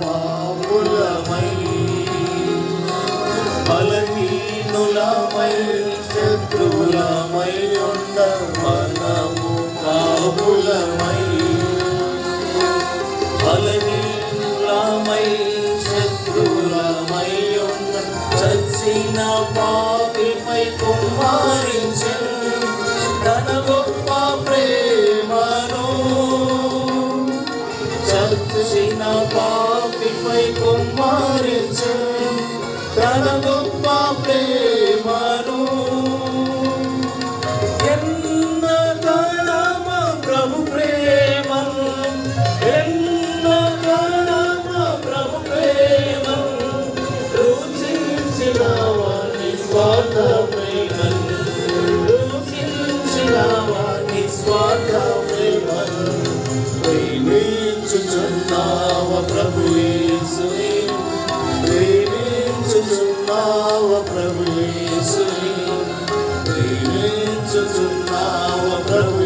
పాపులమై బలహీనులమై శత్రువులమై ఉండ మనము పాపులమై బలహీనులమై శత్రువులమై ఉండ చచ్చిన పాపిపై కుమారించెను తన గొప్ప ప్రేమను చచ్చిన పాపిపై కుమారించెను తన గొప్ప ప్రేమను ఎన్నతరమ ప్రభు ప్రేమను ఎన్నతరమ ప్రభు ప్రేమను రుచించిన వాని స్వార్థ ప్రేమను రుచించిన వాని స్వార్థ ప్రేమను ప్రేమించుచున్నావ ప్రభు యేసుని ప్రేమించుచున్నావ ప్రభు యేసుని ప్రేమించుచున్నావ ప్రభు